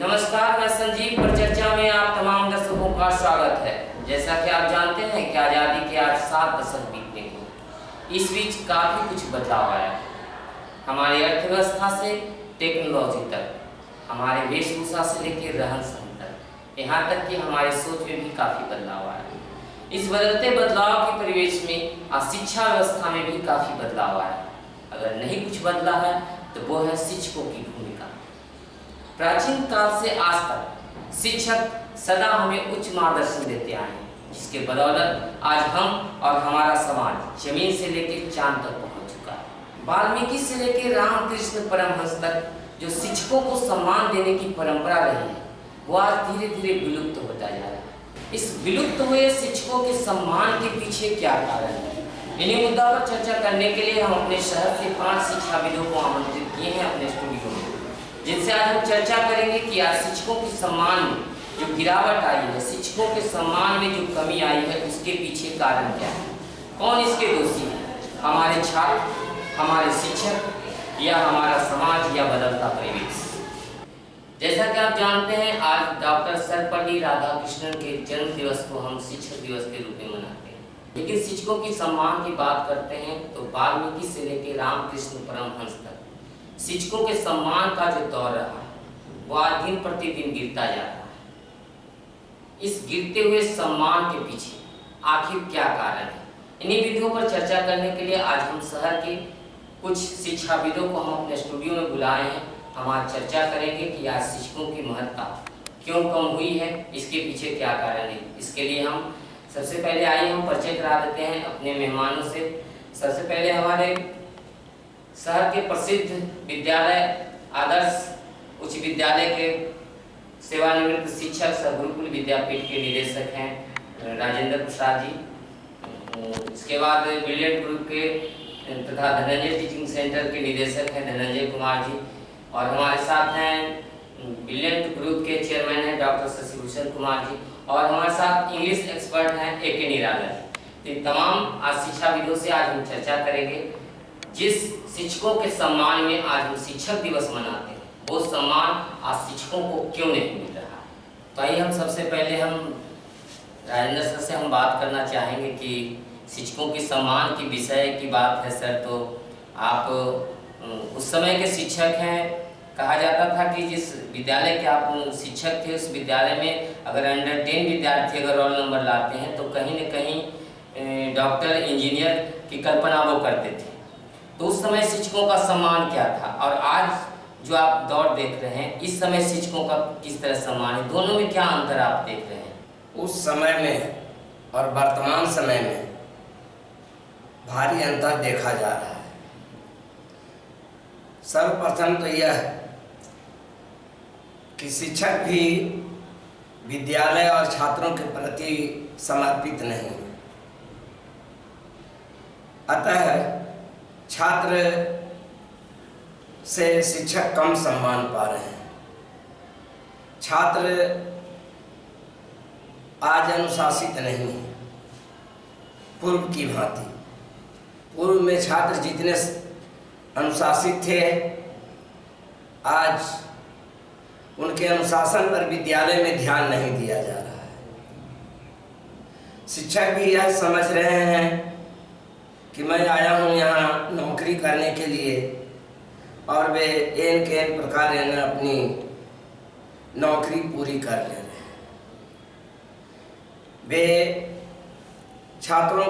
नमस्कार, मैं संजीव। परिचर्चा में आप तमाम दर्शकों का स्वागत है। जैसा कि आप जानते हैं कि आज़ादी के आज 7 दशक बीतने को इस बीच काफ़ी कुछ बदलाव आया है। हमारी अर्थव्यवस्था से टेक्नोलॉजी तक, हमारे वेशभूषा से लेकर रहन सहन तक, यहाँ तक कि हमारे सोच में भी काफ़ी बदलाव आया है। इस बदलते बदलाव के परिवेश में आज शिक्षा व्यवस्था में भी काफ़ी बदलाव आया है। अगर नहीं कुछ बदला है तो वो है शिक्षकों की भूमिका। प्राचीन काल से आज तक शिक्षक सदा हमें उच्च मार्गदर्शन देते आए हैं, जिसके बदौलत आज हम और हमारा समाज जमीन से लेकर चांद तक पहुंच चुका है। वाल्मीकि से लेकर रामकृष्ण परमहंस तक जो शिक्षकों को सम्मान देने की परंपरा रही है, वो आज धीरे धीरे विलुप्त होता जा रहा है। इस विलुप्त हुए शिक्षकों के सम्मान के पीछे क्या कारण है, इन्हीं मुद्दा पर चर्चा करने के लिए हम अपने शहर से 5 शिक्षाविदों को आमंत्रित किए हैं अपने स्टूडियो में, जिनसे आज हम चर्चा करेंगे कि आज शिक्षकों के सम्मान में जो गिरावट आई है, शिक्षकों के सम्मान में जो कमी आई है, उसके पीछे कारण क्या है, कौन इसके दोषी है, हमारे छात्र, हमारे शिक्षक या हमारा समाज या बदलता परिवेश। जैसा कि आप जानते हैं, आज डॉक्टर सर्वपल्ली राधाकृष्णन के जन्म दिवस को हम शिक्षक दिवस के रूप में मनाते हैं। लेकिन शिक्षकों की सम्मान की बात करते हैं तो वाल्मीकि से लेकर रामकृष्ण परमहंस तक शिक्षकों के सम्मान का जो दौर रहा है, वो आज दिन प्रतिदिन गिरता जा रहा है। इस गिरते हुए सम्मान के पीछे आखिर क्या कारण है, इन्हीं विधियों पर चर्चा करने के लिए आज हम शहर के कुछ शिक्षाविदों को हम अपने स्टूडियो में बुलाए हैं। हम आज चर्चा करेंगे कि आज शिक्षकों की महत्ता क्यों कम हुई है, इसके पीछे क्या कारण है। इसके लिए हम सबसे पहले आइए हम परिचय करा देते हैं अपने मेहमानों से। सबसे पहले हमारे शहर के प्रसिद्ध विद्यालय आदर्श उच्च विद्यालय के सेवानिवृत्त शिक्षक सह गुरुकुल विद्यापीठ के निदेशक हैं राजेंद्र प्रसाद जी। इसके बाद ब्रिलियंट ग्रुप के तथा धनंजय टीचिंग सेंटर के निदेशक हैं धनंजय कुमार जी। और हमारे साथ हैं ब्रिलियंट ग्रुप के चेयरमैन हैं डॉक्टर शशिभूषण कुमार जी। और हमारे साथ इंग्लिश एक्सपर्ट हैं AK निराला। इन तमाम आज शिक्षाविदों से आज हम चर्चा करेंगे। जिस शिक्षकों के सम्मान में आज हम शिक्षक दिवस मनाते हैं, वो सम्मान आज शिक्षकों को क्यों नहीं मिल रहा है। तो आइए हम सबसे पहले हम राजेंद्र सर से हम बात करना चाहेंगे कि शिक्षकों के सम्मान की विषय की बात है सर, तो आप उस समय के शिक्षक हैं। कहा जाता था कि जिस विद्यालय के आप शिक्षक थे, उस विद्यालय में अगर अंडर 10 विद्यार्थी अगर रोल नंबर लाते हैं तो कहीं न कहीं डॉक्टर इंजीनियर की कल्पना वो करते थे। तो उस समय शिक्षकों का सम्मान क्या था, और आज जो आप दौर देख रहे हैं, इस समय शिक्षकों का किस तरह सम्मान है, दोनों में क्या अंतर आप देख रहे हैं? उस समय में और वर्तमान समय में भारी अंतर देखा जा रहा है। सर्वप्रथम तो यह है कि शिक्षक भी विद्यालय और छात्रों के प्रति समर्पित नहीं है। अतः छात्र से शिक्षक कम सम्मान पा रहे हैं। छात्र आज अनुशासित नहीं है पूर्व की भांति। पूर्व में छात्र जितने अनुशासित थे, आज उनके अनुशासन पर विद्यालय में ध्यान नहीं दिया जा रहा है। शिक्षक भी यह समझ रहे हैं कि मैं आया हूँ यहाँ नौकरी करने के लिए, और वे एन के एन प्रकार अपनी नौकरी पूरी कर ले रहे हैं। वे छात्रों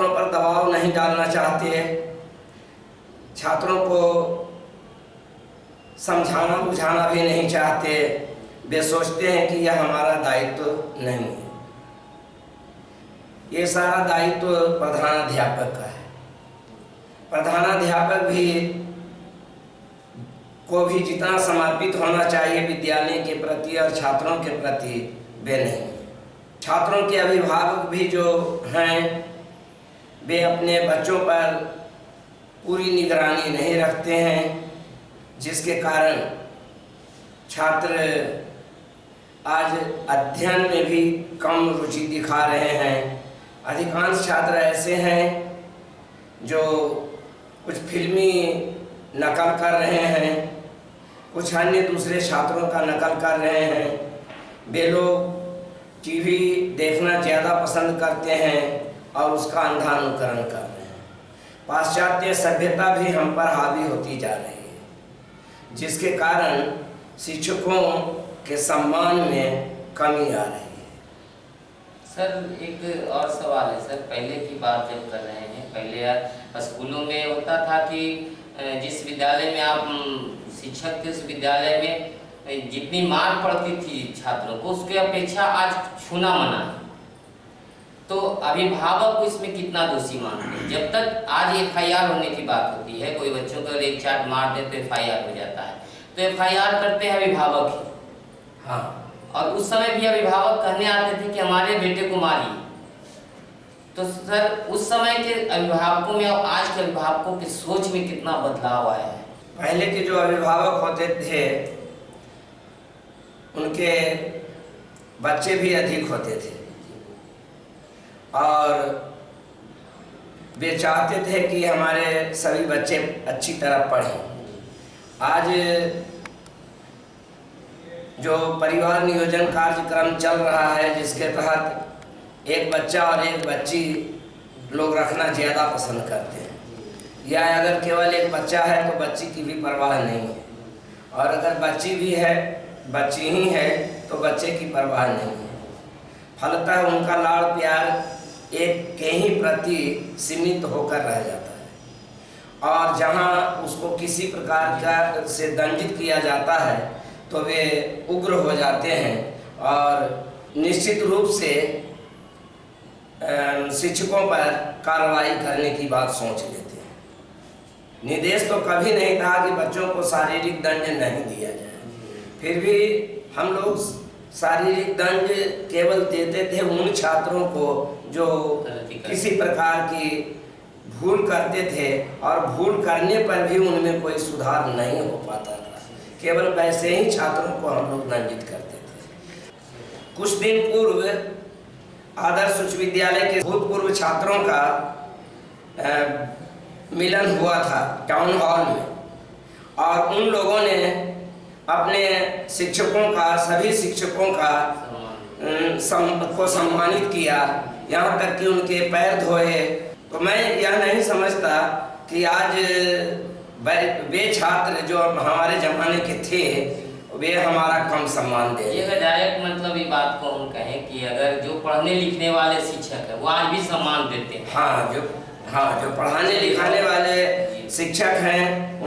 पर दबाव नहीं डालना चाहते, छात्रों को समझाना बुझाना भी नहीं चाहते। वे सोचते हैं कि यह हमारा दायित्व नहीं है। ये सारा दायित्व प्रधानाध्यापक का है। प्रधानाध्यापक को भी जितना समर्पित होना चाहिए विद्यालय के प्रति और छात्रों के प्रति, वे नहीं। छात्रों के अभिभावक भी जो हैं, वे अपने बच्चों पर पूरी निगरानी नहीं रखते हैं, जिसके कारण छात्र आज अध्ययन में भी कम रुचि दिखा रहे हैं। अधिकांश छात्र ऐसे हैं जो कुछ फिल्मी नकल कर रहे हैं, कुछ अन्य दूसरे छात्रों का नकल कर रहे हैं। वे लोग टीवी देखना ज़्यादा पसंद करते हैं और उसका अंधा अनुकरण कर रहे हैं। पाश्चात्य सभ्यता भी हम पर हावी होती जा रही है, जिसके कारण शिक्षकों के सम्मान में कमी आ रही है। सर एक और सवाल है सर, पहले की बात जब कर रहे हैं, पहले यार स्कूलों में होता था कि जिस विद्यालय में आप शिक्षक थे उस विद्यालय में जितनी मार पड़ती थी छात्रों को उसके अपेक्षा आज छूना मना है। तो अभिभावक को इसमें कितना दोषी मानते हैं? जब तक आज FIR होने की बात होती है, कोई बच्चों को एक चाट मार दे तो FIR हो जाता है, तो FIR करते हैं अभिभावक ही। हाँ, और उस समय भी अभिभावक कहने आते थे कि हमारे बेटे को मारिए। तो सर उस समय के अभिभावकों में और आज के अभिभावकों की सोच में कितना बदलाव आया है? पहले के जो अभिभावक होते थे उनके बच्चे भी अधिक होते थे और वे चाहते थे कि हमारे सभी बच्चे अच्छी तरह पढ़ें। आज जो परिवार नियोजन कार्यक्रम चल रहा है, जिसके तहत एक बच्चा और एक बच्ची लोग रखना ज़्यादा पसंद करते हैं, या अगर केवल एक बच्चा है तो बच्ची की भी परवाह नहीं है, और अगर बच्ची भी है, बच्ची ही है तो बच्चे की परवाह नहीं है। फलतः उनका लाड़ प्यार एक के ही प्रति सीमित होकर रह जाता है, और जहाँ उसको किसी प्रकार का से दंडित किया जाता है तो वे उग्र हो जाते हैं और निश्चित रूप से शिक्षकों पर कार्रवाई करने की बात सोच लेते हैं। निर्देश तो कभी नहीं था कि बच्चों को शारीरिक दंड नहीं दिया जाए, फिर भी हम लोग शारीरिक दंड केवल देते थे उन छात्रों को जो किसी प्रकार की भूल करते थे, और भूल करने पर भी उनमें कोई सुधार नहीं हो पाता था। केवल वैसे ही छात्रों को हम लोग दंडित करते थे। कुछ दिन पूर्व आदर्श उच्च विद्यालय के भूतपूर्व छात्रों का मिलन हुआ था टाउन हॉल में, और उन लोगों ने अपने शिक्षकों का, सभी शिक्षकों का को सम्मानित किया, यहाँ तक कि उनके पैर धोए। तो मैं यह नहीं समझता कि आज वे छात्र जो हमारे जमाने के थे वे हमारा कम सम्मान दे। ये डायरेक्ट मतलब ये बात को हम कहें कि अगर जो पढ़ने लिखने वाले शिक्षक है वो आज भी सम्मान देते हैं। हाँ, जो पढ़ाने लिखाने वाले शिक्षक हैं